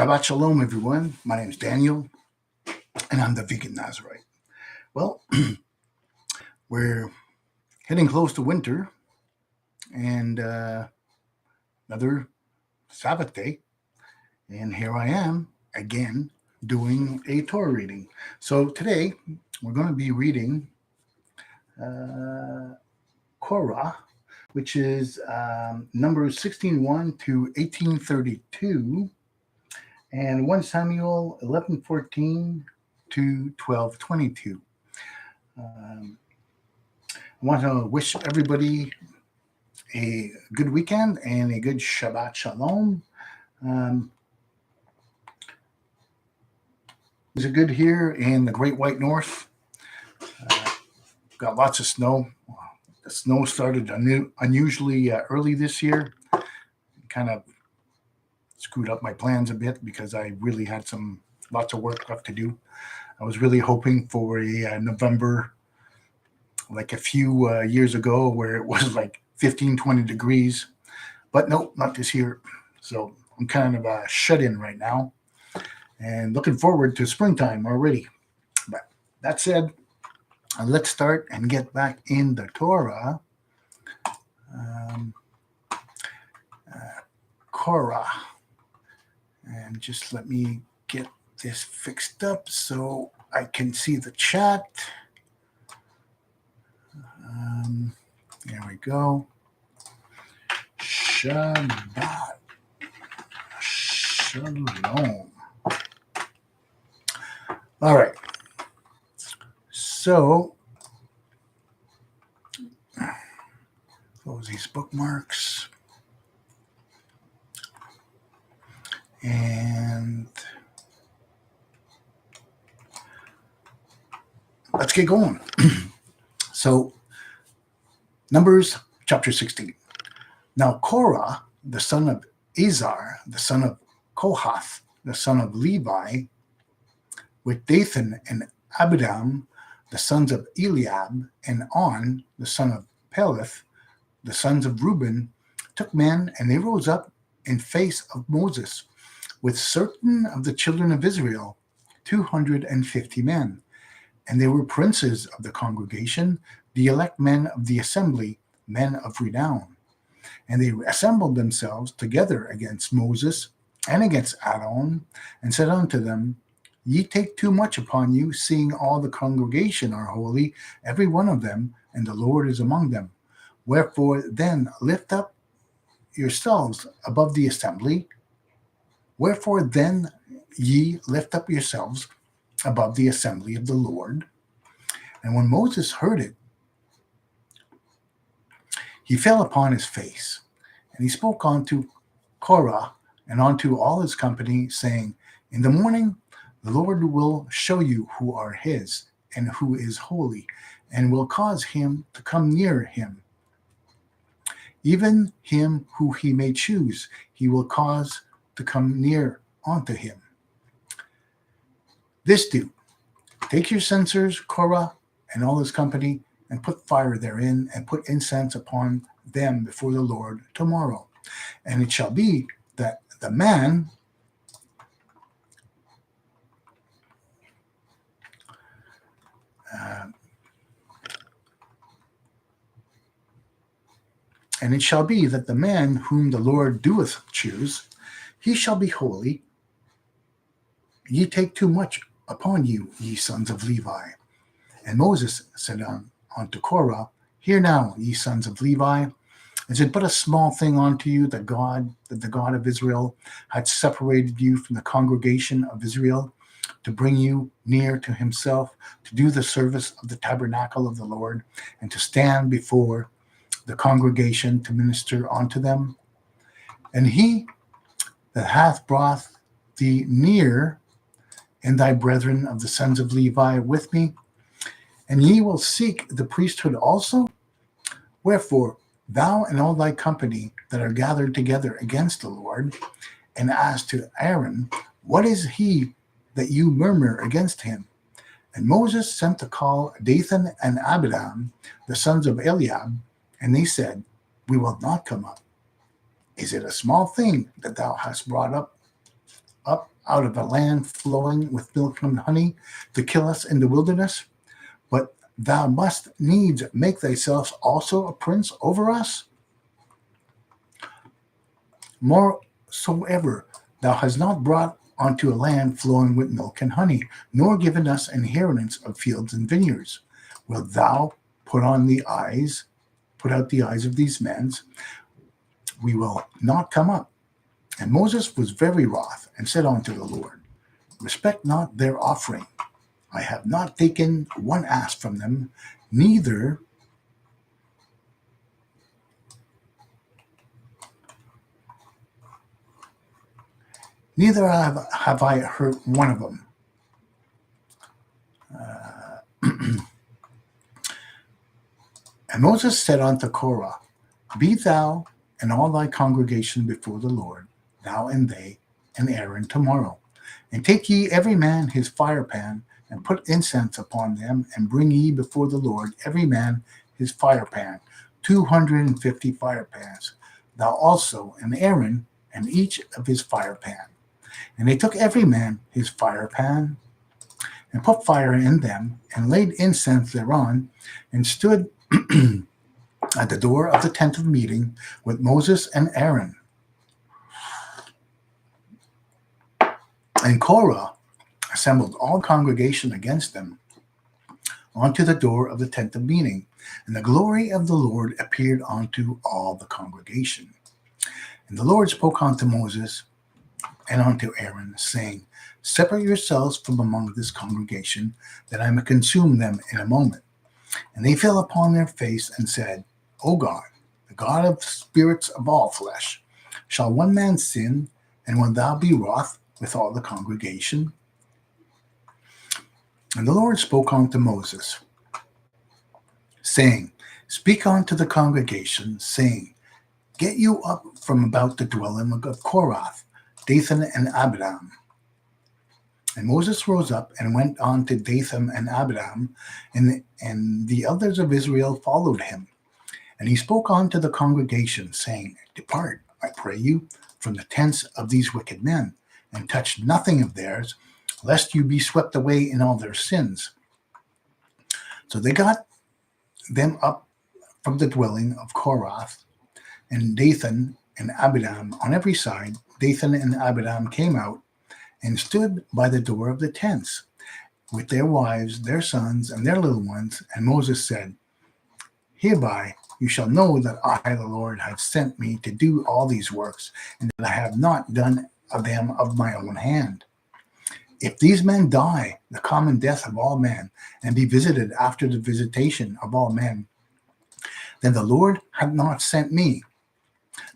Shabbat Shalom, everyone. My name is Daniel, and I'm the Vegan Nazarite. Well, we're getting close to winter, and another Sabbath day, and here I am again doing a Torah reading. So today we're going to be reading Korah, which is Numbers 16:1 to 18:32. And 1 Samuel 11:14 to 12:22. I want to wish everybody a good weekend and a good Shabbat Shalom. Is it good here in the Great White North? Got lots of snow. The snow started unusually early this year. Kind of screwed up my plans a bit because I really had lots of work left to do. I was really hoping for a November, like a few years ago, where it was like 15, 20 degrees. But nope, not this year. So I'm kind of shut in right now and looking forward to springtime already. But that said, let's start and get back in the Torah. Korah. And just let me get this fixed up so I can see the chat. There we go. Shabbat Shalom. All right. So, close these bookmarks. And let's get going. So, Numbers chapter 16. Now Korah, the son of Izhar, the son of Kohath, the son of Levi, with Dathan and Abiram, the sons of Eliab, and On, the son of Peleth, the sons of Reuben, took men, and they rose up in face of Moses, with certain of the children of Israel, 250 men. And they were princes of the congregation, the elect men of the assembly, men of renown. And they assembled themselves together against Moses and against Aaron, and said unto them, Ye take too much upon you, seeing all the congregation are holy, every one of them, and the Lord is among them. Wherefore then lift up yourselves above the assembly. Wherefore then ye lift up yourselves above the assembly of the Lord. And when Moses heard it, he fell upon his face, and he spoke unto Korah and unto all his company, saying, In the morning the Lord will show you who are his, and who is holy, and will cause him to come near him. Even him who he may choose, he will cause to come near unto him. This do, take your censers, Korah and all his company, and put fire therein, and put incense upon them before the Lord tomorrow. And it shall be that the man whom the Lord doeth choose, he shall be holy. Ye take too much upon you, ye sons of Levi. And Moses said unto Korah, Hear now, ye sons of Levi, is it but a small thing unto you that the God of Israel had separated you from the congregation of Israel, to bring you near to himself, to do the service of the tabernacle of the Lord, and to stand before the congregation to minister unto them? And he that hath brought thee near, and thy brethren of the sons of Levi with me, and ye will seek the priesthood also? Wherefore thou and all thy company that are gathered together against the Lord, and as to Aaron, what is he that you murmur against him? And Moses sent to call Dathan and Abiram, the sons of Eliab, and they said, We will not come up. Is it a small thing that thou hast brought up up out of a land flowing with milk and honey to kill us in the wilderness? But thou must needs make thyself also a prince over us? Moreover, thou hast not brought unto a land flowing with milk and honey, nor given us inheritance of fields and vineyards. Wilt thou put out the eyes of these men? We will not come up. And Moses was very wroth, and said unto the Lord, Respect not their offering. I have not taken one ass from them, neither have I hurt one of them. And Moses said unto Korah, Be thou and all thy congregation before the Lord, thou and they, and Aaron tomorrow. And take ye every man his firepan, and put incense upon them, and bring ye before the Lord every man his firepan, 250 firepans, thou also and Aaron, and each of his firepan. And they took every man his firepan, and put fire in them, and laid incense thereon, and stood at the door of the tent of meeting with Moses and Aaron. And Korah assembled all congregation against them unto the door of the tent of meeting, and the glory of the Lord appeared unto all the congregation. And the Lord spoke unto Moses and unto Aaron, saying, Separate yourselves from among this congregation, that I may consume them in a moment. And they fell upon their face and said, O God, the God of spirits of all flesh, shall one man sin, and wilt thou be wroth with all the congregation? And the Lord spoke unto Moses, saying, Speak unto the congregation, saying, Get you up from about the dwelling of Korah, Dathan, and Abiram. And Moses rose up and went on to Dathan and Abiram, and the elders of Israel followed him. And he spoke unto the congregation, saying, Depart, I pray you, from the tents of these wicked men, and touch nothing of theirs, lest you be swept away in all their sins. So they got them up from the dwelling of Korah, and Dathan and Abiram on every side. Dathan and Abiram came out and stood by the door of the tents, with their wives, their sons, and their little ones. And Moses said, Hereby you shall know that I, the Lord, have sent me to do all these works, and that I have not done of them of my own hand. If these men die the common death of all men, and be visited after the visitation of all men, then the Lord hath not sent me.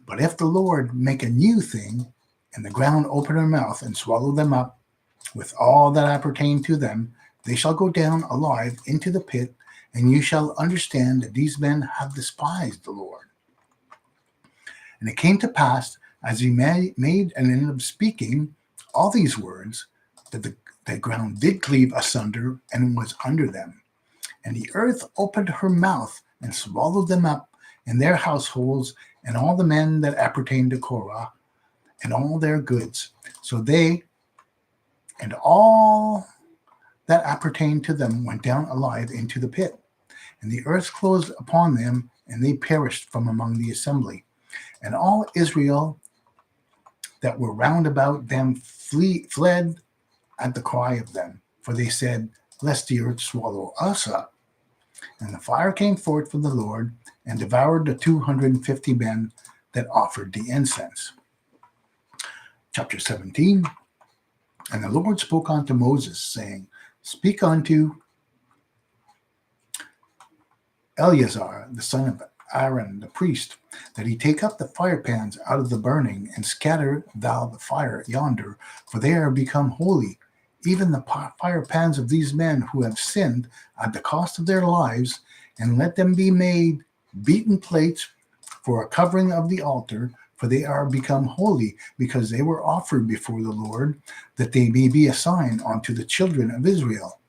But if the Lord make a new thing, and the ground open her mouth and swallow them up, with all that appertain to them, they shall go down alive into the pit, and you shall understand that these men have despised the Lord. And it came to pass, as he made and ended up speaking all these words, that the ground did cleave asunder and was under them. And the earth opened her mouth and swallowed them up, and their households, and all the men that appertained to Korah, and all their goods. So they and all that appertained to them went down alive into the pit. And the earth closed upon them, and they perished from among the assembly. And all Israel that were round about them fled at the cry of them, for they said, Lest the earth swallow us up. And the fire came forth from the Lord, and devoured the 250 men that offered the incense. Chapter 17. And the Lord spoke unto Moses, saying, Speak unto Eleazar, the son of Aaron, the priest, that he take up the firepans out of the burning, and scatter thou the fire yonder, for they are become holy, even the firepans of these men who have sinned at the cost of their lives, and let them be made beaten plates for a covering of the altar, for they are become holy, because they were offered before the Lord, that they may be a sign unto the children of Israel.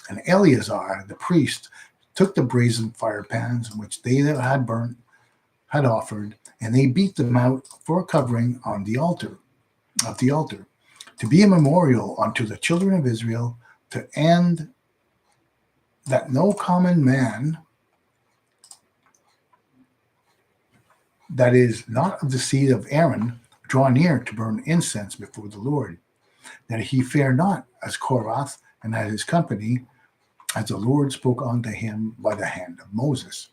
And Eleazar, the priest, took the brazen firepans which they that had offered, and they beat them out for a covering on the altar. to be a memorial unto the children of Israel, to end that no common man that is not of the seed of Aaron draw near to burn incense before the Lord, that he fare not as Korah and as his company, as the Lord spoke unto him by the hand of Moses.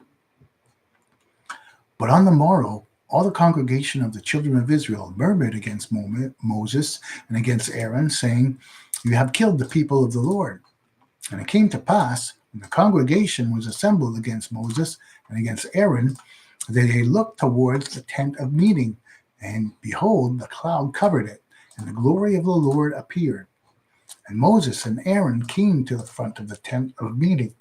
But on the morrow, all the congregation of the children of Israel murmured against Moses and against Aaron, saying, You have killed the people of the Lord. And it came to pass, when the congregation was assembled against Moses and against Aaron, that they looked towards the tent of meeting, and behold, the cloud covered it, and the glory of the Lord appeared. And Moses and Aaron came to the front of the tent of meeting.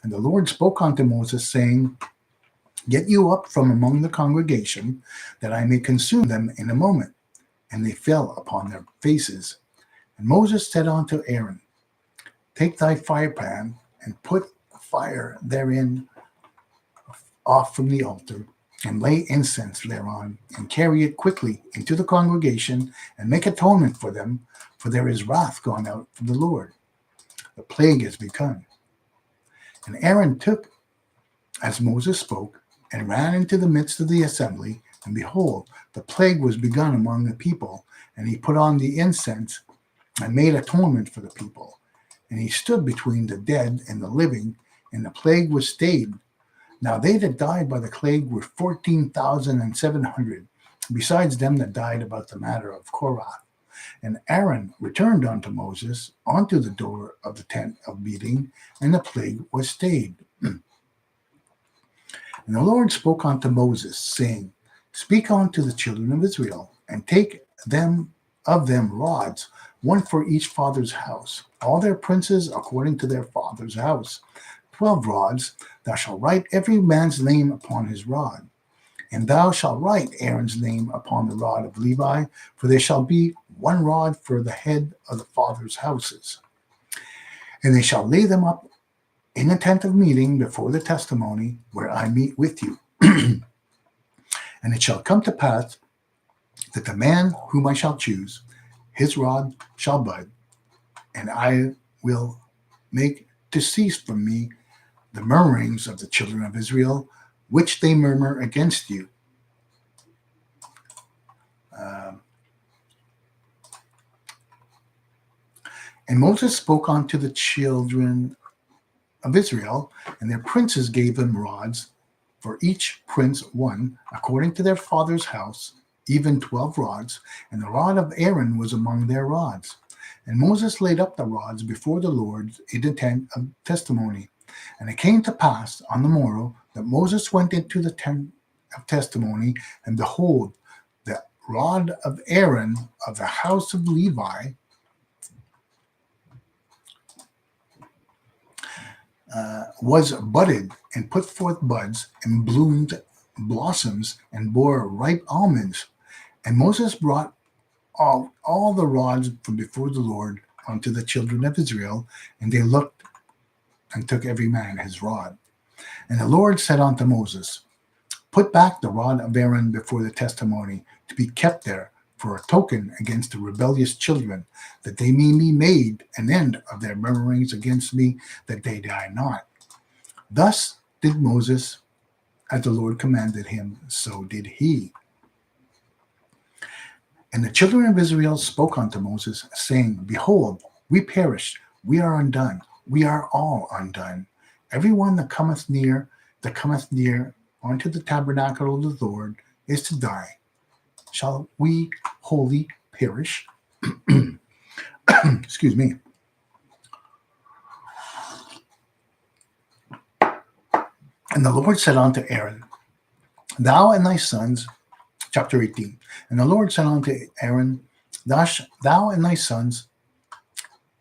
And the Lord spoke unto Moses, saying, Get you up from among the congregation, that I may consume them in a moment. And they fell upon their faces. And Moses said unto Aaron, Take thy firepan, and put fire therein off from the altar, and lay incense thereon, and carry it quickly into the congregation, and make atonement for them, for there is wrath gone out from the Lord. The plague is begun. And Aaron took as Moses spoke, and ran into the midst of the assembly, and behold, the plague was begun among the people, and he put on the incense, and made atonement for the people. And he stood between the dead and the living, and the plague was stayed. Now they that died by the plague were 14,700, besides them that died about the matter of Korah. And Aaron returned unto Moses unto the door of the tent of meeting, and the plague was stayed. And the Lord spoke unto Moses, saying, Speak unto the children of Israel, and take them of them rods, one for each father's house, all their princes according to their father's house. 12 rods, thou shalt write every man's name upon his rod. And thou shalt write Aaron's name upon the rod of Levi, for there shall be one rod for the head of the father's houses. And they shall lay them up in the tent of meeting before the testimony, where I meet with you. And it shall come to pass that the man whom I shall choose, his rod shall bud, and I will make to cease from me the murmurings of the children of Israel, which they murmur against you. And Moses spoke unto the children of Israel, and their princes gave them rods, for each prince one, according to their father's house, even 12 rods, and the rod of Aaron was among their rods. And Moses laid up the rods before the Lord in the tent of testimony. And it came to pass on the morrow that Moses went into the tent of testimony, and behold, the rod of Aaron of the house of Levi was budded, and put forth buds, and bloomed blossoms, and bore ripe almonds. And Moses brought all the rods from before the Lord unto the children of Israel, and they looked and took every man his rod. And the Lord said unto Moses, Put back the rod of Aaron before the testimony, to be kept there for a token against the rebellious children, that they may be made an end of their murmurings against me, that they die not. Thus did Moses, as the Lord commanded him, so did he. And the children of Israel spoke unto Moses, saying, Behold, we perish, we are undone, we are all undone. Every one that cometh near unto the tabernacle of the Lord is to die. Shall we wholly perish? Excuse me. And the Lord said unto Aaron, Thou and thy sons, chapter 18. And the Lord said unto Aaron, Thou and thy sons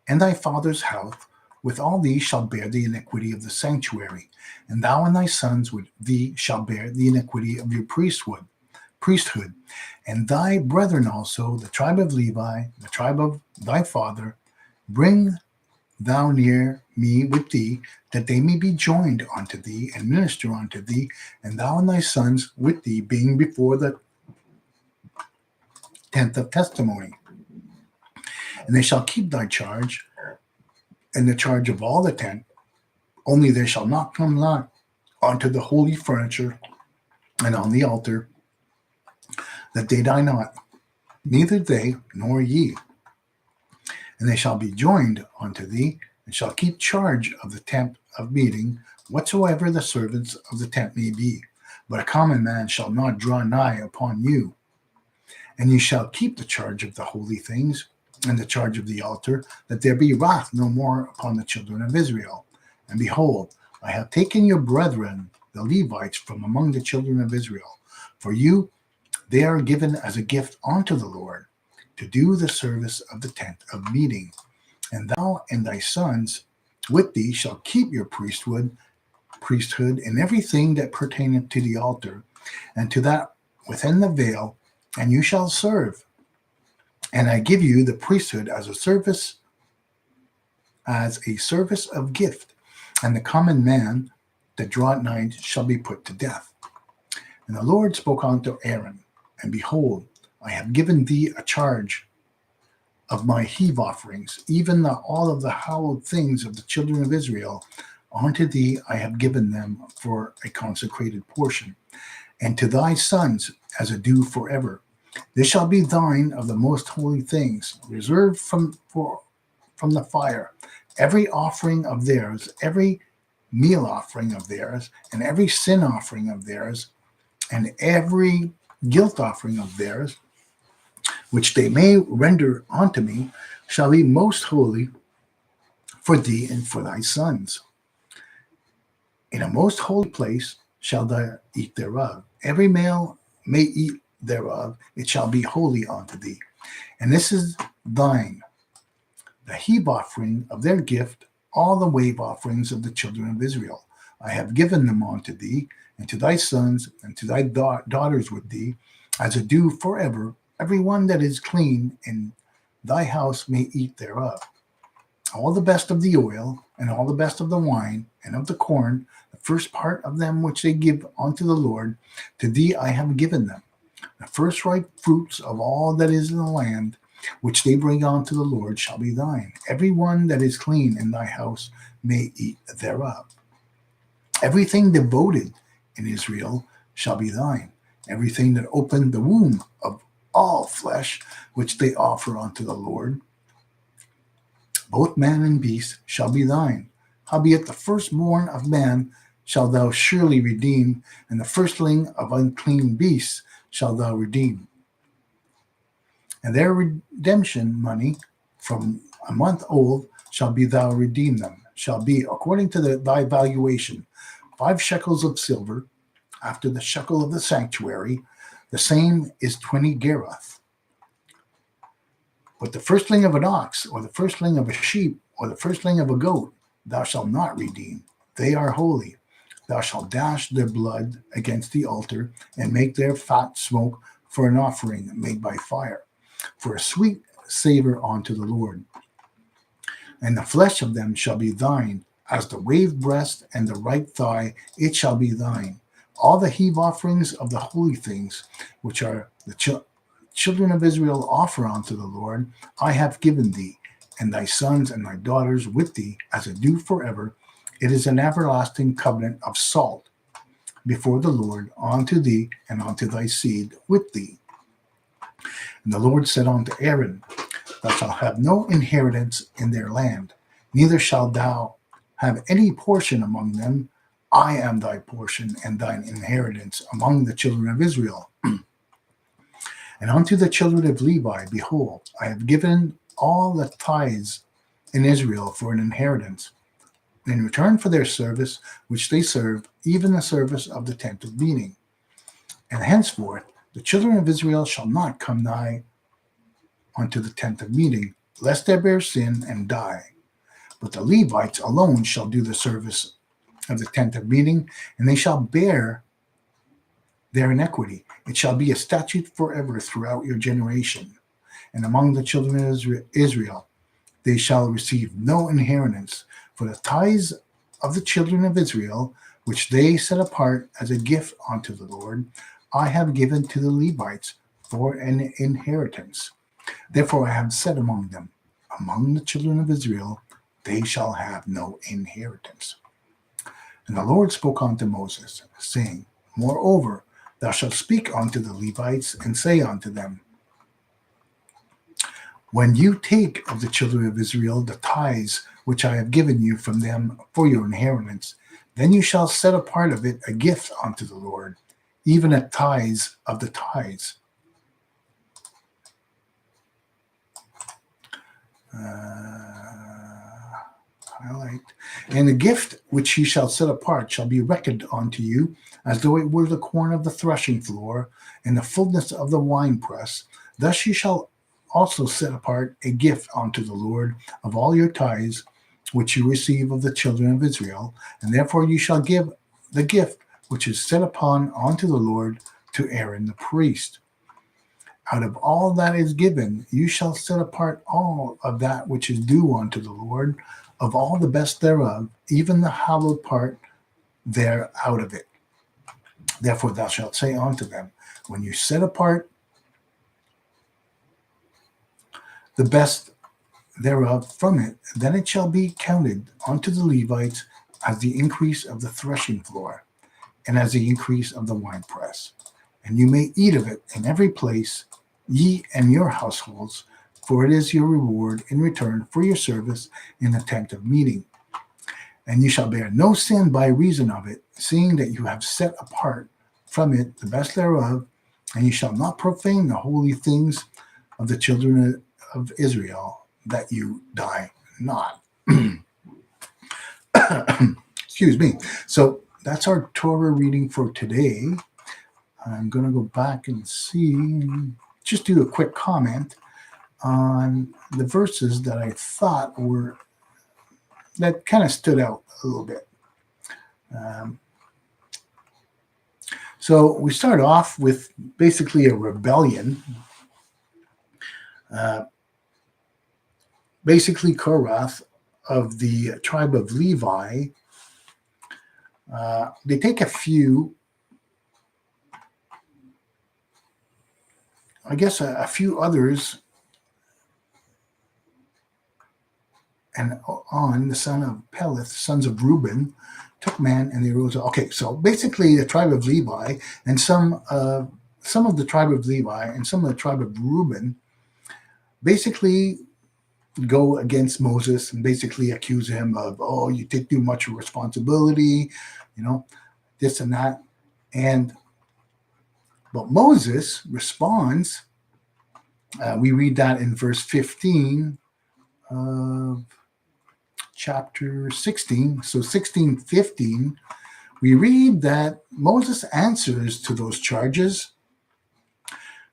and thy father's house, with all these shall bear the iniquity of the sanctuary, and thou and thy sons with thee shall bear the iniquity of your priesthood, and thy brethren also, the tribe of Levi, the tribe of thy father, bring thou near me with thee, that they may be joined unto thee and minister unto thee, and thou and thy sons with thee, being before the tent of testimony. And they shall keep thy charge and the charge of all the tent, only they shall not come nigh onto the holy furniture and on the altar, that they die not, neither they nor ye. And they shall be joined unto thee, and shall keep charge of the tent of meeting, whatsoever the servants of the tent may be. But a common man shall not draw nigh upon you. And ye shall keep the charge of the holy things, and the charge of the altar, that there be wrath no more upon the children of Israel. And behold, I have taken your brethren, the Levites, from among the children of Israel. For you they are given as a gift unto the Lord, to do the service of the tent of meeting. And thou and thy sons with thee shall keep your priesthood in everything that pertaineth to the altar, and to that within the veil, and you shall serve. And I give you the priesthood as a service of gift, and the common man that draweth nigh shall be put to death. And the Lord spoke unto Aaron, and behold, I have given thee a charge of my heave offerings, even all of the hallowed things of the children of Israel. Unto thee I have given them for a consecrated portion, and to thy sons as a due forever. This shall be thine of the most holy things, reserved from the fire, every offering of theirs, every meal offering of theirs, and every sin offering of theirs, and every guilt offering of theirs, which they may render unto me, shall be most holy for thee and for thy sons. In a most holy place shall thou eat thereof. Every male may eat thereof, it shall be holy unto thee. And this is thine, the heave offering of their gift, all the wave offerings of the children of Israel. I have given them unto thee, and to thy sons, and to thy daughters with thee, as a due forever. Every one that is clean in thy house may eat thereof. All the best of the oil, and all the best of the wine, and of the corn, the first part of them which they give unto the Lord, to thee I have given them. The first ripe fruits of all that is in the land, which they bring unto the Lord, shall be thine. Every one that is clean in thy house may eat thereof. Everything devoted in Israel shall be thine. Everything that opened the womb of all flesh, which they offer unto the Lord, both man and beast, shall be thine. Howbeit the firstborn of man shalt thou surely redeem, and the firstling of unclean beasts shalt thou redeem. And their redemption money from a month old shall be thou redeem them, shall be according to thy valuation, 5 shekels of silver, after the shekel of the sanctuary, the same is 20 gerahs. But the firstling of an ox, or the firstling of a sheep, or the firstling of a goat, thou shalt not redeem. They are holy. Thou shalt dash their blood against the altar, and make their fat smoke for an offering made by fire, for a sweet savor unto the Lord. And the flesh of them shall be thine, as the wave breast and the right thigh, it shall be thine. All the heave offerings of the holy things, which are the children of Israel offer unto the Lord, I have given thee, and thy sons and thy daughters with thee, as a due forever. It is an everlasting covenant of salt before the Lord unto thee and unto thy seed with thee. And the Lord said unto Aaron, Thou shalt have no inheritance in their land, neither shalt thou have any portion among them. I am thy portion and thine inheritance among the children of Israel. And unto the children of Levi, behold, I have given all the tithes in Israel for an inheritance, in return for their service which they serve, even the service of the tent of meeting. And henceforth the children of Israel shall not come nigh unto the tent of meeting, lest they bear sin and die. But the Levites alone shall do the service of the tent of meeting, and they shall bear their iniquity. It shall be a statute forever throughout your generation. And among the children of Israel they shall receive no inheritance, for the tithes of the children of Israel, which they set apart as a gift unto the Lord, I have given to the Levites for an inheritance. Therefore I have said among them, among the children of Israel, they shall have no inheritance. And the Lord spoke unto Moses, saying, Moreover, thou shalt speak unto the Levites, and say unto them, When you take of the children of Israel the tithes which I have given you from them for your inheritance, then you shall set apart of it a gift unto the Lord, even a tithes of the tithes. Highlight. And the gift which ye shall set apart shall be reckoned unto you, as though it were the corn of the threshing floor, and the fullness of the winepress. Thus ye shall also set apart a gift unto the Lord of all your tithes, which you receive of the children of Israel, and therefore you shall give the gift which is set upon unto the Lord to Aaron the priest. Out of all that is given, you shall set apart all of that which is due unto the Lord, of all the best thereof, even the hallowed part there out of it. Therefore thou shalt say unto them, when you set apart the best thereof from it, then it shall be counted unto the Levites as the increase of the threshing floor, and as the increase of the winepress. And you may eat of it in every place, ye and your households, for it is your reward in return for your service in the tent of meeting. And you shall bear no sin by reason of it, seeing that you have set apart from it the best thereof, and you shall not profane the holy things of the children of Israel, that you die not. Excuse me. So that's our Torah reading for today. I'm going to go back and just do a quick comment on the verses that I thought that kind of stood out a little bit. So we start off with basically a rebellion. Basically, Korah of the tribe of Levi, they take a few others, and On, the son of Peleth, sons of Reuben, took man, and they rose up. Okay, so basically the tribe of Levi and some of the tribe of Levi and some of the tribe of Reuben basically go against Moses and basically accuse him of, oh, you take too much responsibility, this and that. But Moses responds. We read that in verse 15 of chapter 16. So 16:15, we read that Moses answers to those charges.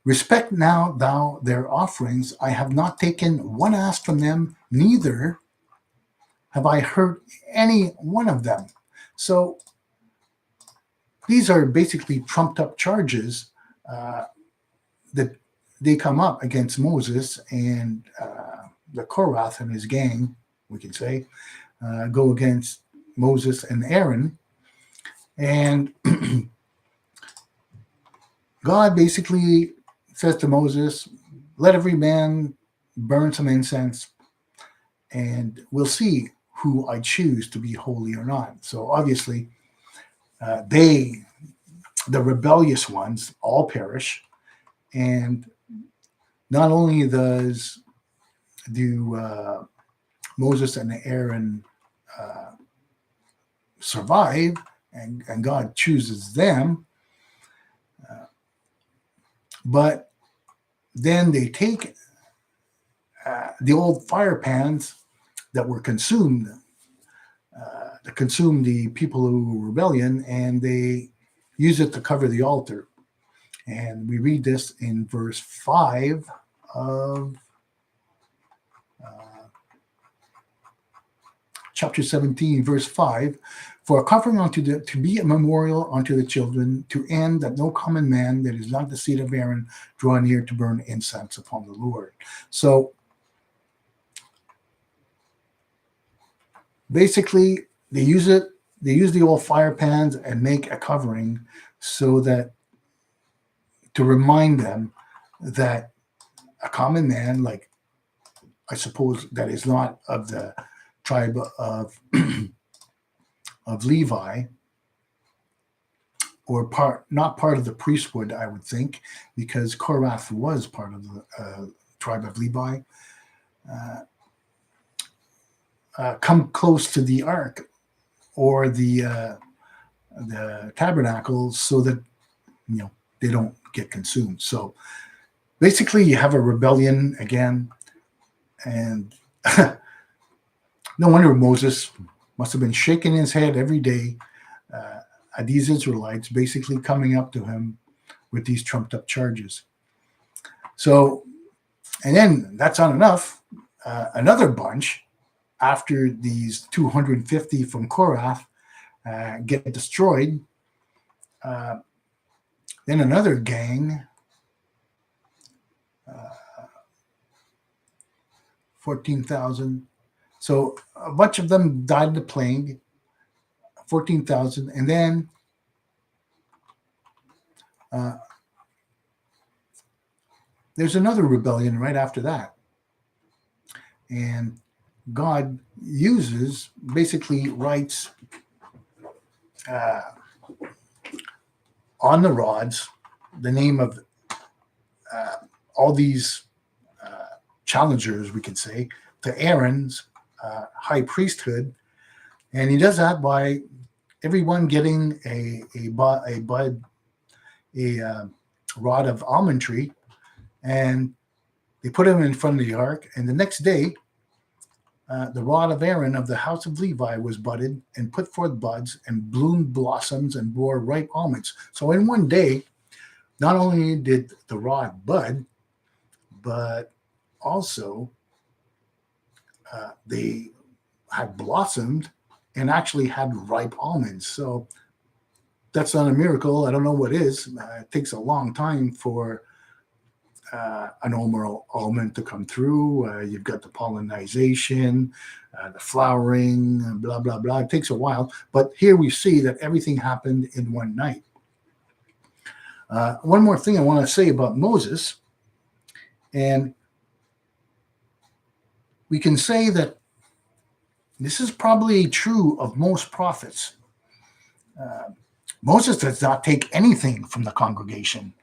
Respect now thou their offerings. I have not taken one ass from them, neither have I hurt any one of them. So these are basically trumped up charges that they come up against Moses, and the Korah and his gang, we can say, go against Moses and Aaron. And God basically says to Moses, let every man burn some incense, and we'll see who I choose to be holy or not. So obviously, the rebellious ones, all perish. And not only do Moses and Aaron survive, and God chooses them, but then they take the old fire pans that were consumed, that consumed the people who were rebellion, and they use it to cover the altar. And we read this in verse 5 of chapter 17, verse 5. For a covering to be a memorial unto the children, to end that no common man that is not the seed of Aaron draw near to burn incense upon the Lord. So basically, they use the old fire pans and make a covering so that to remind them that a common man like I suppose, that is not of the tribe of of Levi, or not part of the priesthood, I would think, because Korah was part of the tribe of Levi, come close to the ark or the tabernacle, so that they don't get consumed. So basically, you have a rebellion again, and no wonder Moses must have been shaking his head every day at these Israelites basically coming up to him with these trumped up charges. So, and then that's not enough. Another bunch, after these 250 from Korah get destroyed, then another gang, 14,000. So a bunch of them died in the plague, 14,000. And then there's another rebellion right after that. And God basically writes on the rods the name of all these challengers, we could say, to Aaron's high priesthood. And he does that by everyone getting a rod of almond tree, and they put him in front of the ark. And the next day, the rod of Aaron of the house of Levi was budded and put forth buds and bloomed blossoms and bore ripe almonds. So in one day, not only did the rod bud, but also they had blossomed and actually had ripe almonds. So that's not a miracle. I don't know what is. It takes a long time for a normal almond to come through. You've got the pollinization, the flowering, blah, blah, blah. It takes a while. But here we see that everything happened in one night. One more thing I want to say about Moses, and we can say that this is probably true of most prophets. Moses does not take anything from the congregation.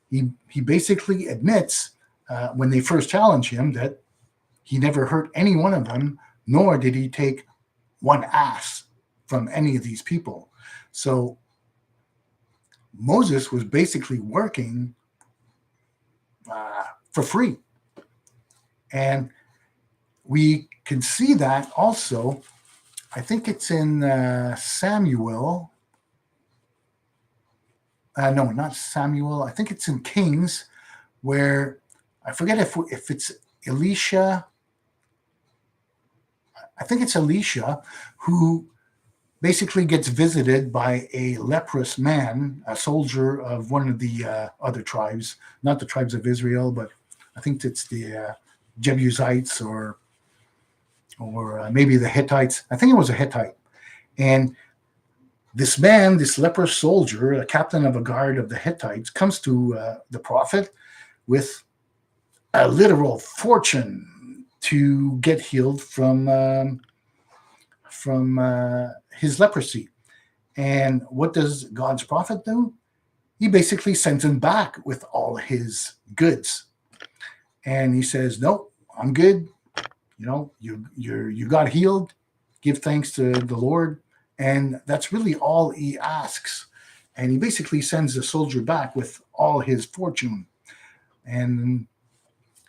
He basically admits when they first challenge him that he never hurt any one of them, nor did he take one ass from any of these people. So Moses was basically working for free. And we can see that also, I think it's in Samuel. No, not Samuel. I think it's in Kings, where I forget if it's Elisha. I think it's Elisha who basically gets visited by a leprous man, a soldier of one of the other tribes, not the tribes of Israel, but I think it's the Jebusites or maybe the Hittites. I think it was a Hittite. And this man, this leprous soldier, a captain of a guard of the Hittites, comes to the prophet with a literal fortune to get healed from his leprosy. And what does God's prophet do? He basically sends him back with all his goods. And he says, "Nope, I'm good. You got healed. Give thanks to the Lord." And that's really all he asks. And he basically sends the soldier back with all his fortune. And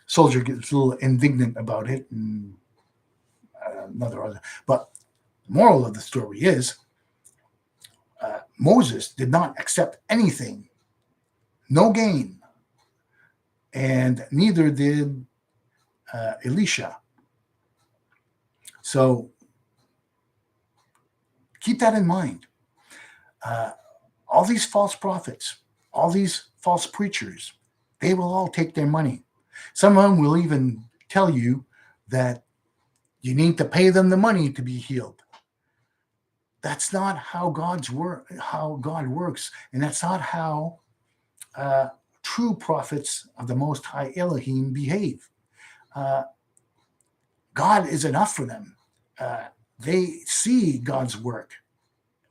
soldier gets a little indignant about it. And but the moral of the story is Moses did not accept anything, no gain. And neither did Elisha. So keep that in mind. All these false prophets, all these false preachers, they will all take their money. Some of them will even tell you that you need to pay them the money to be healed. That's not how God works, and that's not how true prophets of the Most High Elohim behave. God is enough for them. They see God's work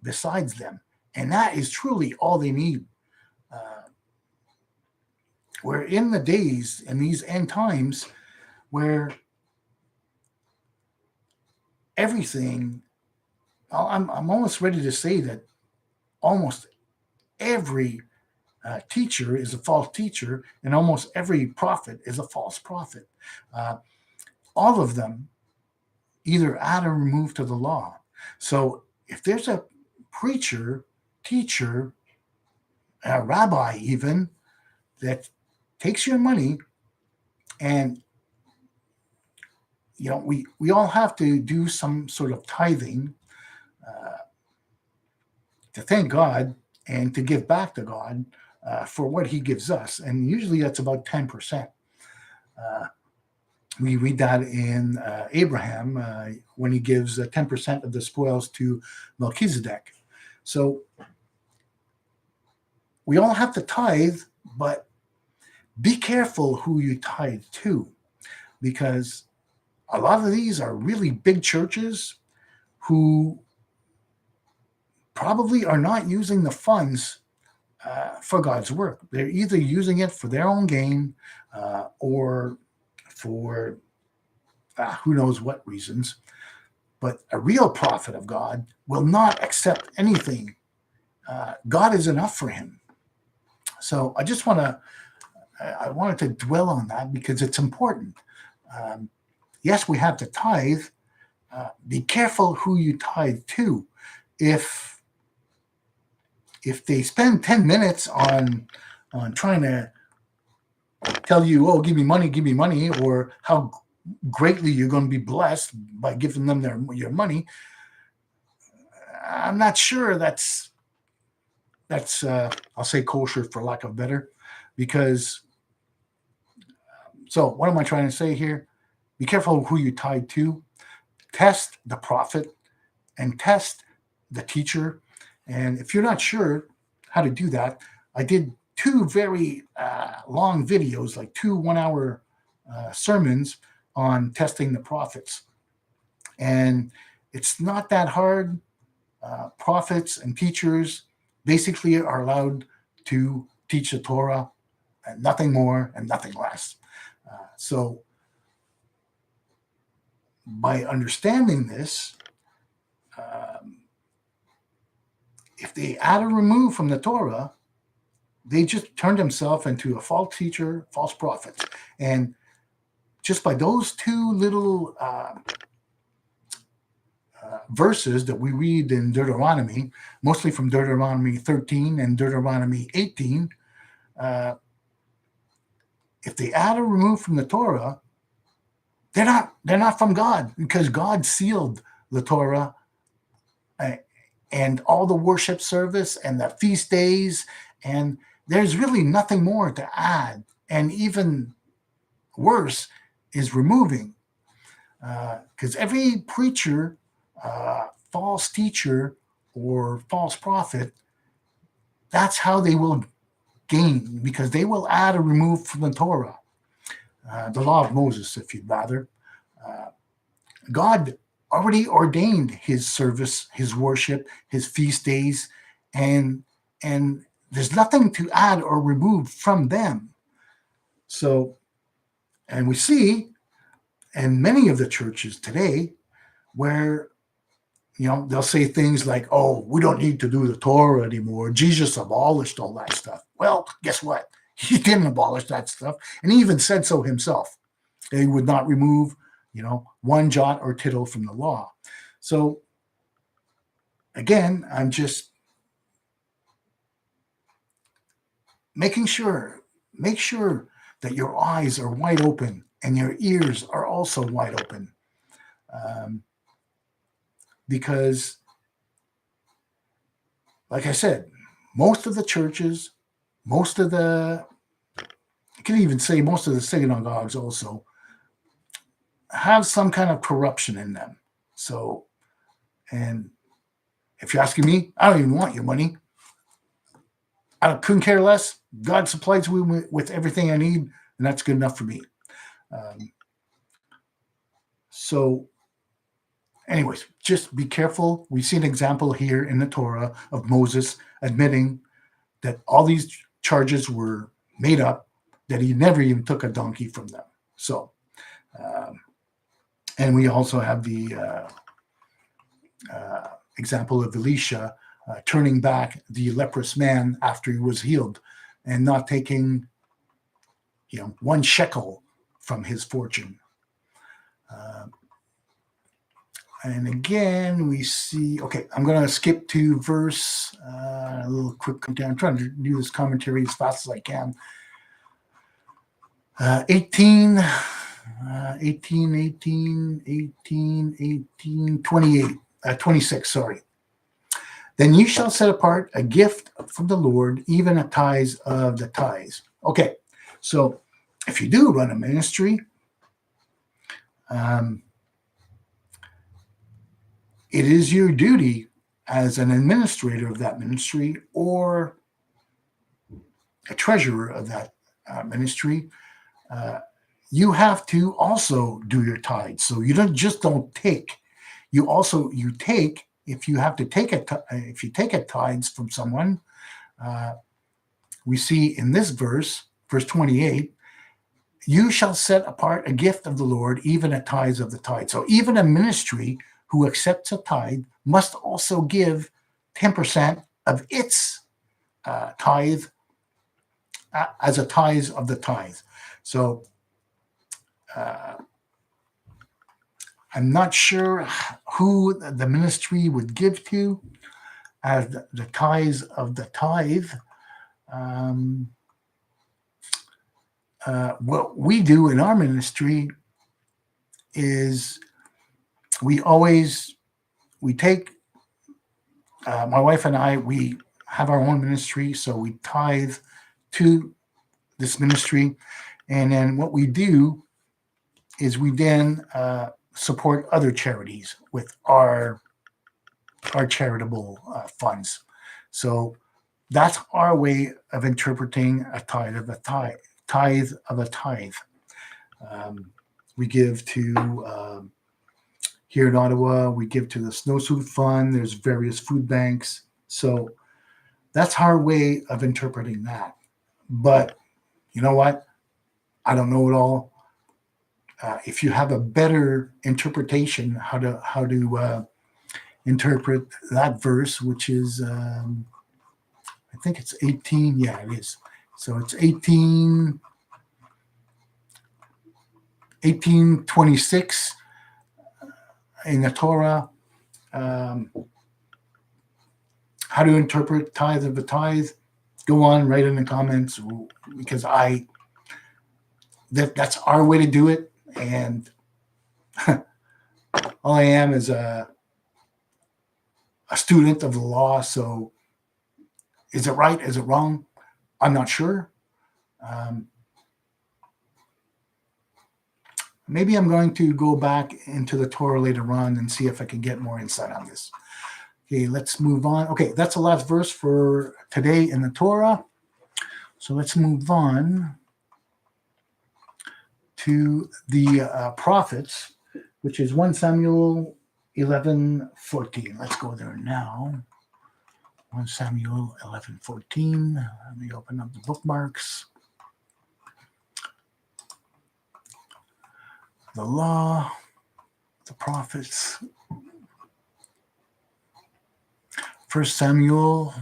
besides them, and that is truly all they need. Uh, we're in the days in these end times where everything, I'm almost ready to say that almost every teacher is a false teacher, and almost every prophet is a false prophet. Uh, all of them either add or remove to the law. So if there's a preacher, teacher, a rabbi even, that takes your money, and we all have to do some sort of tithing uh, to thank God and to give back to God for what He gives us, and usually that's about 10%. Uh, we read that in Abraham when he gives 10% of the spoils to Melchizedek. So we all have to tithe, but be careful who you tithe to, because a lot of these are really big churches who probably are not using the funds for God's work. They're either using it for their own gain or for who knows what reasons. But a real prophet of God will not accept anything. God is enough for him. So I wanted to dwell on that because it's important. Yes, we have to tithe. Be careful who you tithe to. If they spend 10 minutes on trying to tell you, oh, give me money, or how greatly you're going to be blessed by giving them your money, I'm not sure that's I'll say kosher for lack of better, because so what am I trying to say here? Be careful who you tithe to. Test the prophet and test the teacher. And if you're not sure how to do that, I did 2 very long videos, like 2 1-hour sermons on testing the prophets. And it's not that hard. Prophets and teachers basically are allowed to teach the Torah, and nothing more and nothing less. So by understanding this, if they add or remove from the Torah, they just turned themselves into a false teacher, false prophet. And just by those 2 little verses that we read in Deuteronomy, mostly from Deuteronomy 13 and Deuteronomy 18, if they add or remove from the Torah, they're not from God, because God sealed the Torah and all the worship service and the feast days, and there's really nothing more to add. And even worse is removing, because every preacher, false teacher, or false prophet, that's how they will gain, because they will add or remove from the Torah, the law of Moses, if you'd rather. God already ordained his service, his worship, his feast days, and there's nothing to add or remove from them. So, and we see in many of the churches today where they'll say things like, oh, we don't need to do the Torah anymore. Jesus abolished all that stuff. Well, guess what? He didn't abolish that stuff. And he even said so himself. He would not remove, one jot or tittle from the law. So again, I'm just make sure that your eyes are wide open and your ears are also wide open. Because, like I said, most of the churches, you can even say most of the synagogues also have some kind of corruption in them. So, and if you're asking me, I don't even want your money. I couldn't care less. God supplies me with everything I need, and that's good enough for me. So anyways, just be careful. We see an example here in the Torah of Moses admitting that all these charges were made up, that he never even took a donkey from them. So, and we also have the example of Elisha turning back the leprous man after he was healed and not taking, 1 shekel from his fortune. And again, we see, okay, I'm going to skip to verse, a little quick countdown. I'm trying to do this commentary as fast as I can. 18, 28, 26, sorry. Then you shall set apart a gift from the Lord, even a tithe of the tithes. Okay, so if you do run a ministry, it is your duty as an administrator of that ministry or a treasurer of that ministry. You have to also do your tithes. So you don't take. You take if you have to take if you take a tithes from someone. We see in this verse 28. You shall set apart a gift of the Lord, even a tithe of the tithe. So even a ministry who accepts a tithe must also give 10% of its tithe as a tithe of the tithe. So I'm not sure who the ministry would give to as the tithe of the tithe. What we do in our ministry is we take, my wife and I, we have our own ministry, so we tithe to this ministry. And then what we do is we then support other charities with our charitable funds. So that's our way of interpreting a tithe of a tithe. Tithe of a tithe. We give to here in Ottawa, we give to the Snowsuit Fund. There's various food banks. So that's our way of interpreting that. But you know what? I don't know it all. If you have a better interpretation, how to interpret that verse, which is, I think it's 18. Yeah, it is. So it's 1826 in the Torah. How to interpret tithe of a tithe? Go on, write in the comments, because that's our way to do it. And all I am is a student of the law. So is it right? Is it wrong? I'm not sure. Maybe I'm going to go back into the Torah later on and see if I can get more insight on this. Okay, let's move on. Okay, that's the last verse for today in the Torah. So let's move on to the prophets, which is 1 Samuel 11:14. Let's go there now. 1 Samuel 11:14. Let me open up the bookmarks. The law, the prophets. 1 Samuel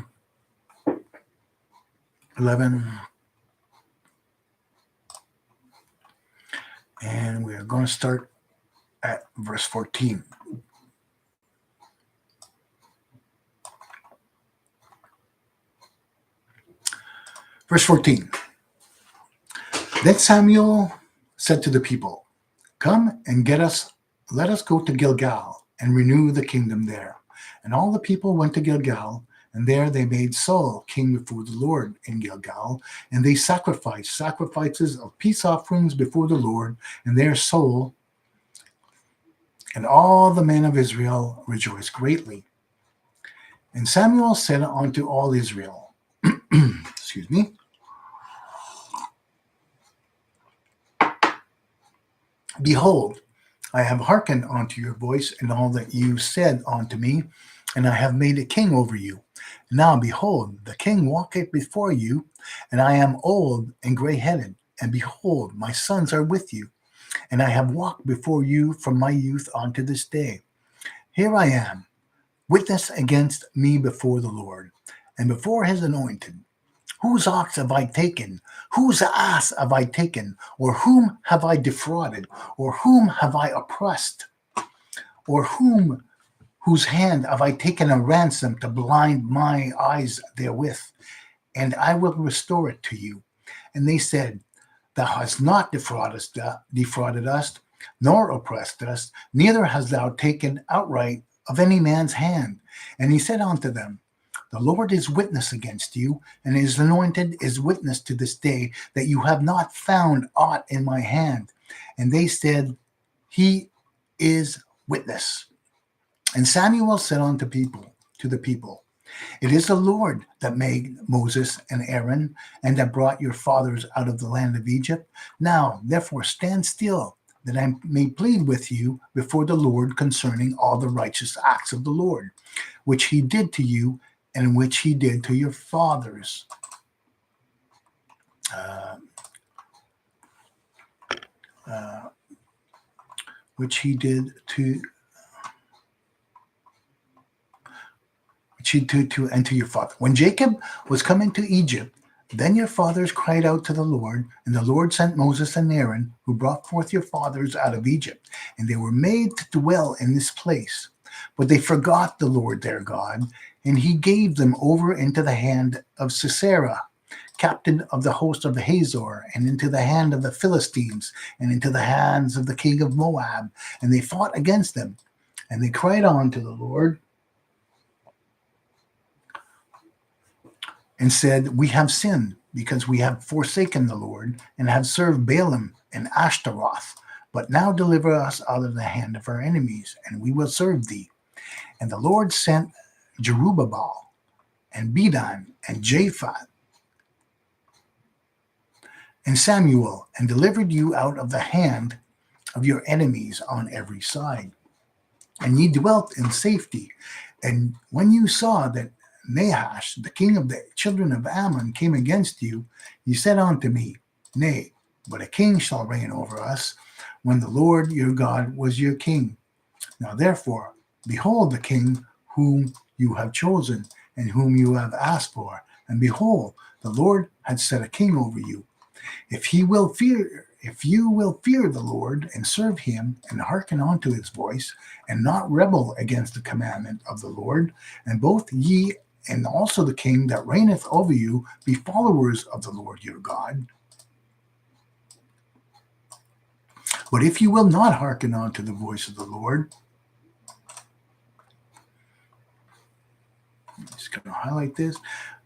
11. And we are going to start at verse 14. Verse 14. Then Samuel said to the people, "Come and let us go to Gilgal and renew the kingdom there." And all the people went to Gilgal, and there they made Saul king before the Lord in Gilgal, and they sacrificed sacrifices of peace offerings before the Lord, and their soul and all the men of Israel rejoiced greatly. And Samuel said unto all Israel, excuse me, "Behold, I have hearkened unto your voice and all that you said unto me, and I have made a king over you. Now behold, the king walketh before you, and I am old and grey-headed, and behold, my sons are with you, and I have walked before you from my youth unto this day. Here I am, witness against me before the Lord, and before his anointed. Whose ox have I taken? Whose ass have I taken? Or whom have I defrauded? Or whom have I oppressed? Or whose hand have I taken a ransom to blind my eyes therewith? And I will restore it to you. And they said, Thou hast not defrauded us, nor oppressed us, neither hast thou taken outright of any man's hand. And he said unto them, The Lord is witness against you, and his anointed is witness to this day, that you have not found aught in my hand. And they said, He is witness. And Samuel said unto the people, It is the Lord that made Moses and Aaron, and that brought your fathers out of the land of Egypt. Now, therefore, stand still, that I may plead with you before the Lord concerning all the righteous acts of the Lord, which he did to you, and which he did to your fathers. Which he did to and to your father. When Jacob was coming to Egypt, then your fathers cried out to the Lord, and the Lord sent Moses and Aaron, who brought forth your fathers out of Egypt, and they were made to dwell in this place. But they forgot the Lord their God, and he gave them over into the hand of Sisera, captain of the host of Hazor, and into the hand of the Philistines, and into the hands of the king of Moab. And they fought against them, and they cried on to the Lord, and said, We have sinned, because we have forsaken the Lord, and have served Baalim and Ashtaroth. But now deliver us out of the hand of our enemies, and we will serve thee. And the Lord sent Jerubbaal, and Bedan, and Japhat, and Samuel, and delivered you out of the hand of your enemies on every side. And ye dwelt in safety. And when you saw that Nahash, the king of the children of Ammon, came against you, you said unto me, Nay, but a king shall reign over us, when the Lord your God was your king. Now therefore, behold the king whom you have chosen, and whom you have asked for. And behold, the Lord had set a king over you. If you will fear the Lord, and serve him, and hearken unto his voice, and not rebel against the commandment of the Lord, and both ye and also the king that reigneth over you be followers of the Lord your God. But if you will not hearken unto the voice of the Lord, I'm just going to highlight this,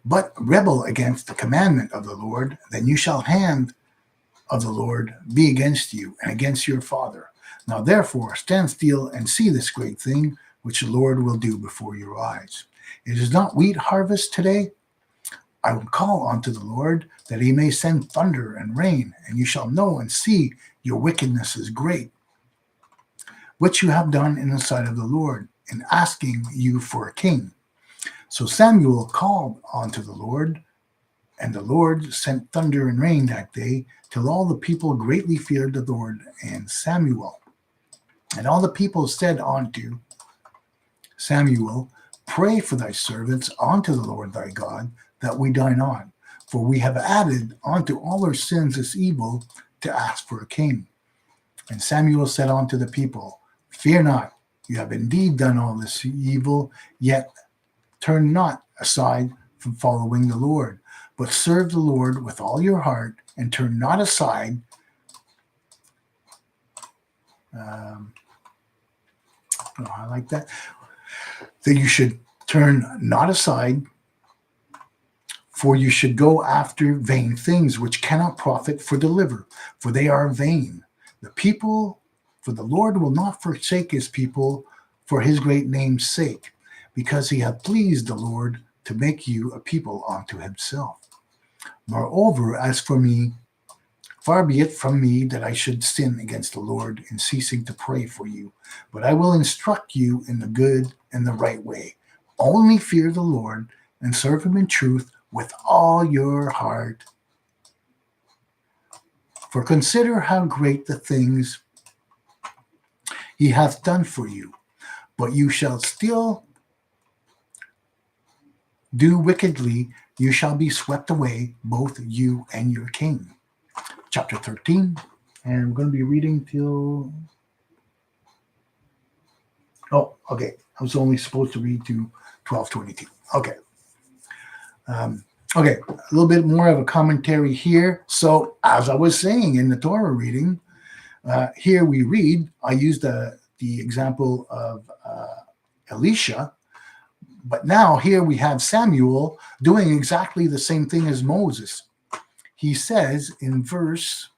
but rebel against the commandment of the Lord, then you shall hand of the Lord be against you and against your father. Now therefore stand still and see this great thing which the Lord will do before your eyes. It is not wheat harvest today. I will call unto the Lord, that he may send thunder and rain, and you shall know and see your wickedness is great, which you have done in the sight of the Lord, in asking you for a king. So Samuel called unto the Lord, and the Lord sent thunder and rain that day, till all the people greatly feared the Lord and Samuel. And all the people said unto Samuel, Pray for thy servants unto the Lord thy God, that we die not. For we have added unto all our sins this evil, to ask for a king. And Samuel said unto the people, Fear not, you have indeed done all this evil, yet turn not aside from following the Lord, but serve the Lord with all your heart, and turn not aside I like that you should turn not aside, for you should go after vain things which cannot profit for deliver, for they are vain. For the Lord will not forsake his people for his great name's sake, because he hath pleased the Lord to make you a people unto himself. Moreover, as for me, Far be it from me that I should sin against the Lord in ceasing to pray for you, but I will instruct you in the good and the right way. Only fear the Lord and serve him in truth with all your heart. For consider how great the things he hath done for you, but you shall still do wickedly, you shall be swept away, both you and your king. Chapter 13, and we're going to be reading till... Oh, okay. I was only supposed to read to 12:22. Okay. Okay, a little bit more of a commentary here. So, as I was saying in the Torah reading, here we read, I used the example of Elisha, but now here we have Samuel doing exactly the same thing as Moses. He says in verse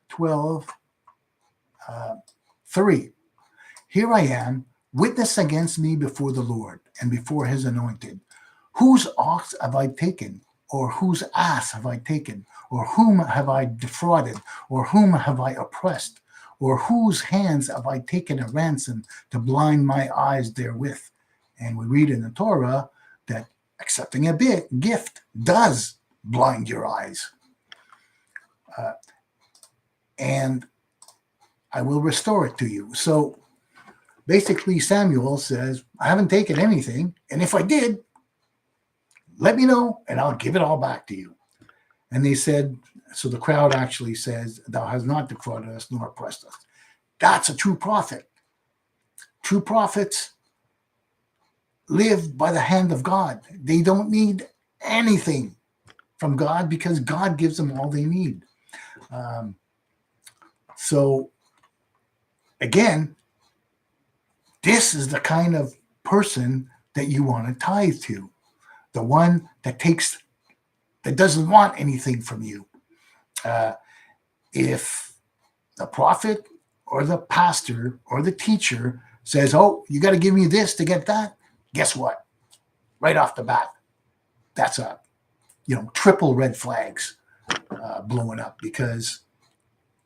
12, 3, here I am, witness against me before the Lord and before his anointed. Whose ox have I taken? Or whose ass have I taken? Or whom have I defrauded? Or whom have I oppressed? Or whose hands have I taken a ransom to blind my eyes therewith? And we read in the Torah that accepting a gift does blind your eyes. And I will restore it to you. So basically, Samuel says, I haven't taken anything. And if I did, let me know and I'll give it all back to you. And they said, so the crowd actually says, thou hast not defrauded us nor oppressed us. That's a true prophet. True prophets live by the hand of God. They don't need anything from God because God gives them all they need. So again, this is the kind of person that you want to tithe to. The one that doesn't want anything from you. If the prophet or the pastor or the teacher says, oh, you got to give me this to get that, guess what? Right off the bat, that's a triple red flags blowing up, because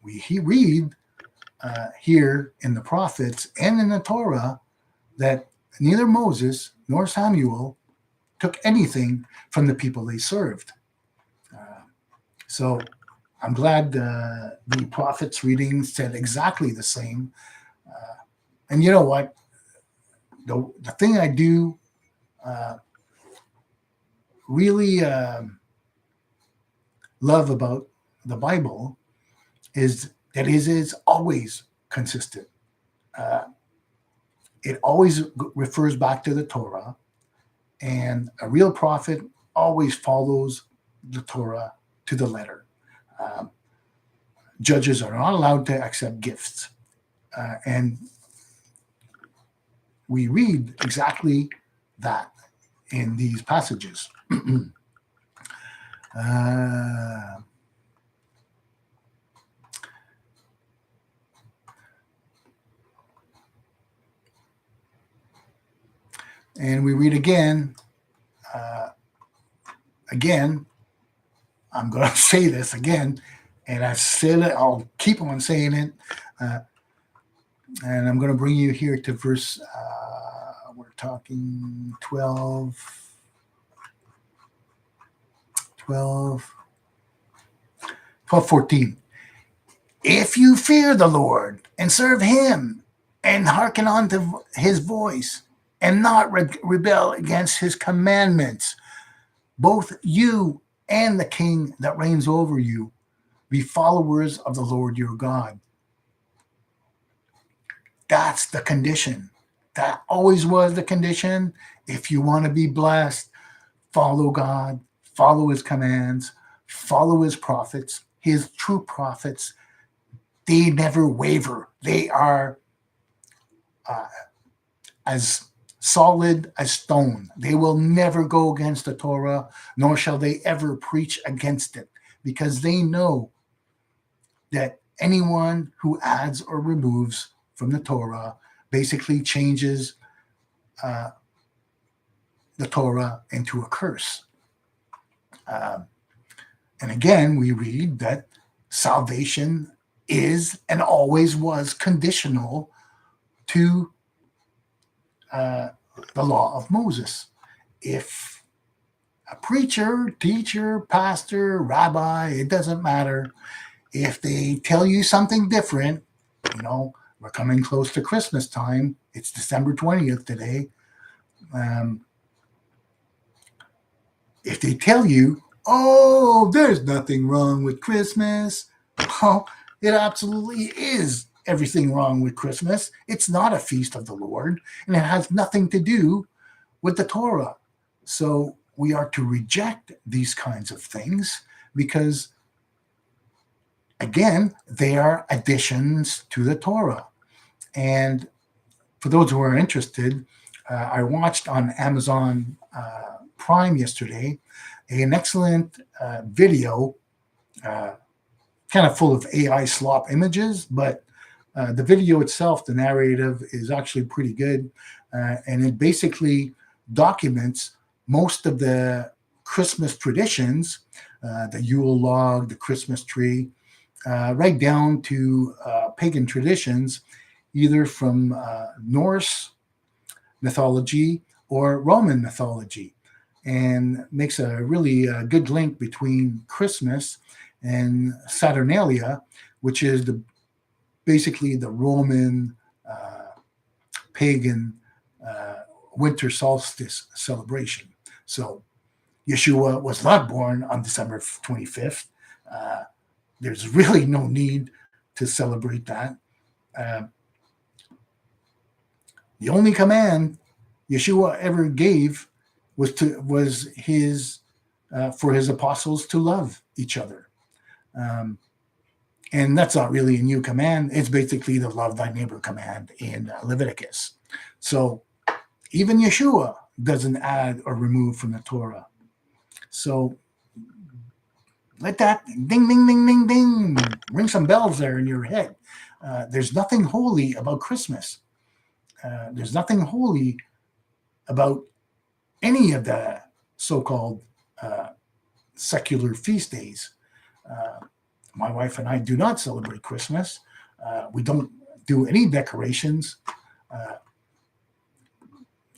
we read here in the prophets and in the Torah that neither Moses nor Samuel took anything from the people they served. So I'm glad the prophets reading said exactly the same. And you know what? The thing I do really love about the Bible is that it is always consistent. It always refers back to the Torah, and a real prophet always follows the Torah to the letter. Judges are not allowed to accept gifts. And we read exactly that in these passages. And we read again, I'm going to say this again, and I've said it, I'll keep on saying it. And I'm going to bring you here to verse, we're talking 12, 14. If you fear the Lord and serve him and hearken unto his voice and not rebel against his commandments, both you and the king that reigns over you be followers of the Lord your God. That's the condition. That always was the condition. If you want to be blessed, follow God, follow his commands, follow his prophets, his true prophets. They never waver. They are as solid as stone. They will never go against the Torah, nor shall they ever preach against it, because they know that anyone who adds or removes from the Torah basically changes the Torah into a curse. And again, we read that salvation is and always was conditional to the law of Moses. If a preacher, teacher, pastor, rabbi, it doesn't matter, if they tell you something different, we're coming close to Christmas time. It's December 20th today. If they tell you, oh, there's nothing wrong with Christmas, well, it absolutely is everything wrong with Christmas. It's not a feast of the Lord, and it has nothing to do with the Torah. So we are to reject these kinds of things because, again, they are additions to the Torah. And for those who are interested, I watched on Amazon Prime yesterday an excellent video, kind of full of AI slop images, but the video itself, the narrative, is actually pretty good. And it basically documents most of the Christmas traditions, the Yule log, the Christmas tree, right down to pagan traditions, either from Norse mythology or Roman mythology, and makes a really good link between Christmas and Saturnalia, which is basically the Roman pagan winter solstice celebration. So Yeshua was not born on December 25th. There's really no need to celebrate that. The only command Yeshua ever gave was his for his apostles to love each other, and that's not really a new command. It's basically the love thy neighbor command in Leviticus. So even Yeshua doesn't add or remove from the Torah. So let that ding, ding, ding, ding, ding, ring some bells there in your head. There's nothing holy about Christmas. There's nothing holy about any of the so-called secular feast days. My wife and I do not celebrate Christmas. We don't do any decorations.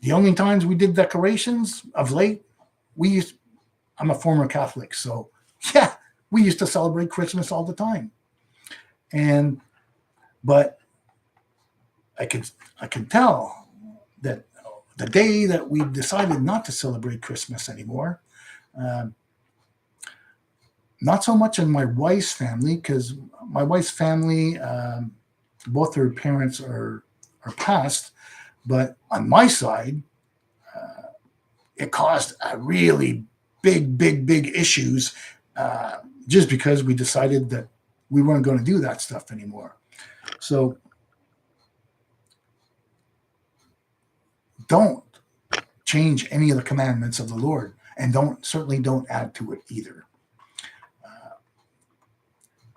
The only times we did decorations of late, I'm a former Catholic, so yeah, we used to celebrate Christmas all the time. But I can tell that the day that we decided not to celebrate Christmas anymore, not so much in my wife's family, because my wife's family, both her parents are passed, but on my side, it caused a really big issues just because we decided that we weren't going to do that stuff anymore. So don't change any of the commandments of the Lord, and certainly don't add to it either.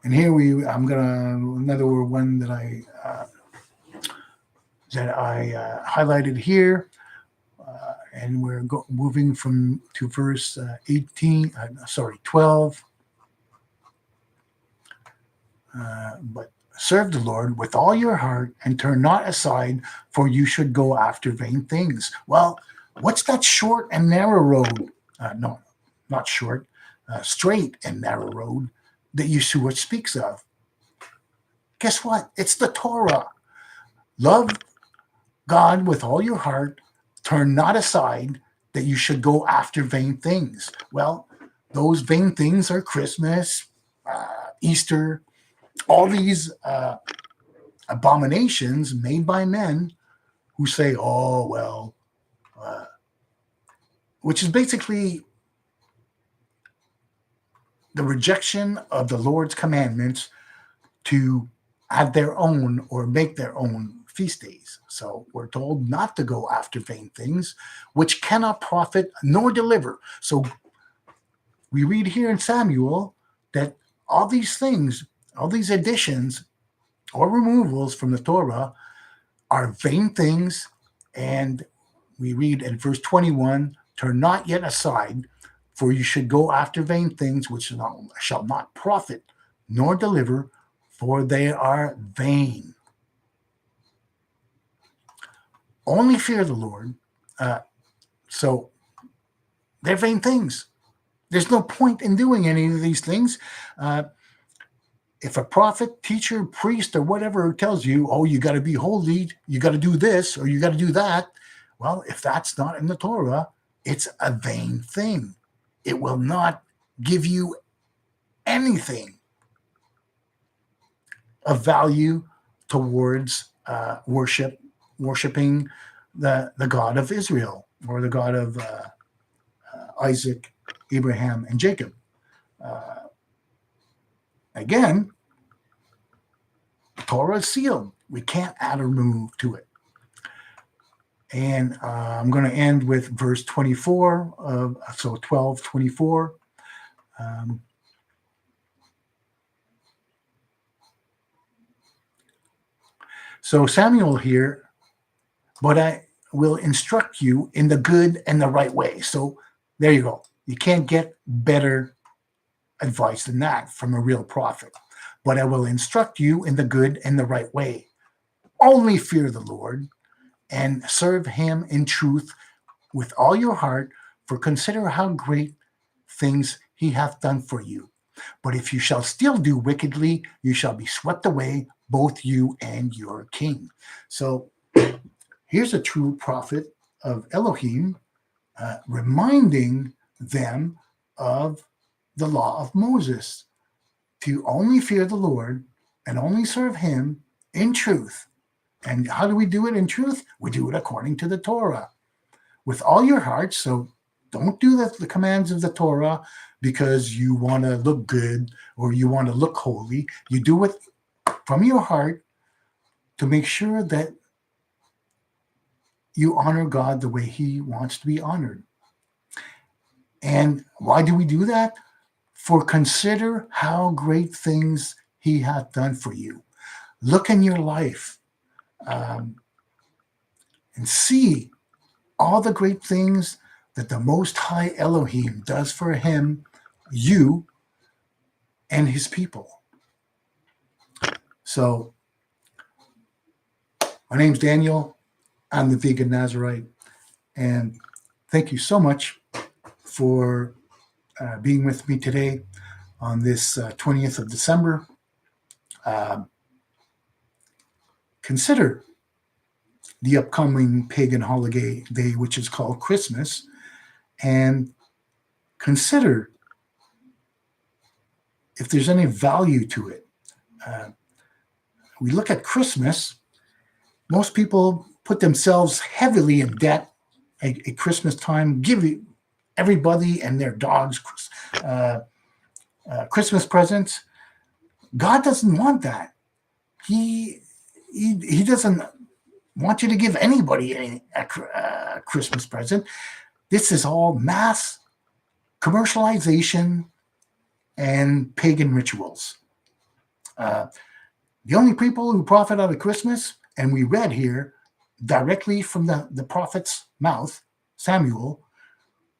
And here I'm gonna another one that I highlighted here, and we're moving to verse 12. But serve the Lord with all your heart and turn not aside, for you should go after vain things. Well, what's that short and narrow road? No, not short, straight and narrow road that Yeshua speaks of. Guess what? It's the Torah. Love God with all your heart, turn not aside, that you should go after vain things. Well, those vain things are Christmas, Easter, all these abominations made by men who say, oh, well, which is basically the rejection of the Lord's commandments to add their own or make their own feast days. So we're told not to go after vain things, which cannot profit nor deliver. So we read here in Samuel that all these things, all these additions or removals from the Torah are vain things. And we read in verse 21, turn not yet aside, for you should go after vain things which shall not profit nor deliver, for they are vain. Only fear the Lord. So they're vain things. There's no point in doing any of these things. If a prophet, teacher, priest, or whatever tells you, oh, you got to be holy, you got to do this, or you got to do that, well, if that's not in the Torah, it's a vain thing. It will not give you anything of value towards worshiping the God of Israel, or the God of Isaac, Abraham, and Jacob. Again, Torah is sealed. We can't add or remove to it. And I'm going to end with verse 24 of 12:24. So Samuel here, but I will instruct you in the good and the right way. So there you go. You can't get better advice than that from a real prophet. But I will instruct you in the good and the right way. Only fear the Lord and serve him in truth with all your heart, for consider how great things he hath done for you. But if you shall still do wickedly, you shall be swept away, both you and your king. So here's a true prophet of Elohim reminding them of the law of Moses, to only fear the Lord and only serve him in truth. And how do we do it in truth? We do it according to the Torah with all your heart. So don't do the commands of the Torah because you want to look good or you want to look holy. You do it from your heart to make sure that you honor God the way he wants to be honored. And why do we do that? For consider how great things he hath done for you. Look in your life and see all the great things that the Most High Elohim does for him, you, and his people. So, my name's Daniel. I'm the Vegan Nazarite. And thank you so much for being with me today on this 20th of December. Consider the upcoming pagan holiday day, which is called Christmas, and consider if there's any value to it. We look at Christmas, most people put themselves heavily in debt at Christmas time, give everybody and their dogs Christmas presents. God doesn't want that. He doesn't want you to give anybody a Christmas present. This is all mass commercialization and pagan rituals. The only people who profit out of Christmas, and we read here directly from the prophet's mouth, Samuel,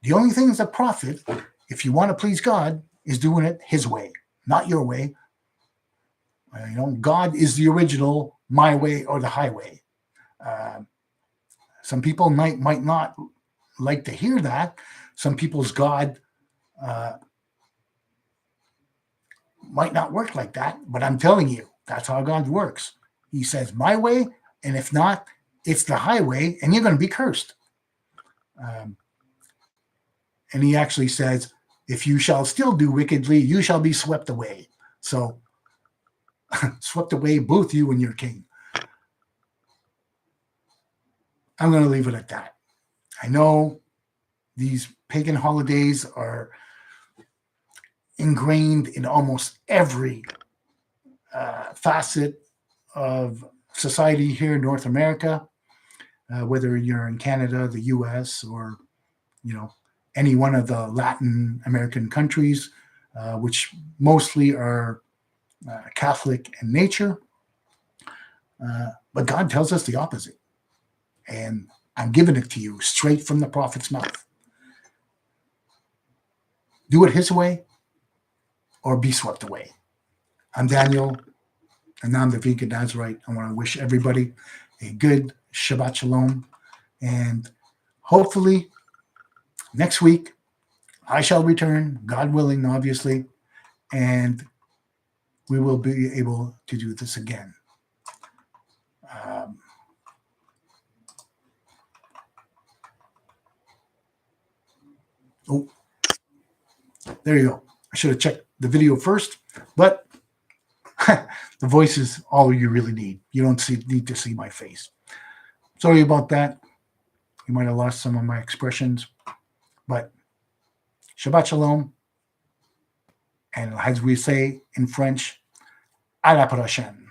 the only things that profit, if you want to please God, is doing it his way, not your way. God is the original, my way or the highway. Some people might not like to hear that. Some people's God might not work like that, but I'm telling you, that's how God works. He says, my way, and if not, it's the highway, and you're going to be cursed. And he actually says, if you shall still do wickedly, you shall be swept away. So, swept away, both you and your king. I'm going to leave it at that. I know these pagan holidays are ingrained in almost every facet of society here in North America, whether you're in Canada, the US, or any one of the Latin American countries, which mostly are Catholic in nature. But God tells us the opposite. And I'm giving it to you straight from the prophet's mouth. Do it his way or be swept away. I'm Daniel, and I'm the Vegan Nazarite. I want to wish everybody a good Shabbat Shalom. And hopefully next week I shall return, God willing, obviously, and we will be able to do this again. Oh, there you go. I should have checked the video first, but the voice is all you really need. You don't need to see my face. Sorry about that. You might have lost some of my expressions, but Shabbat Shalom. And as we say in French, à la prochaine.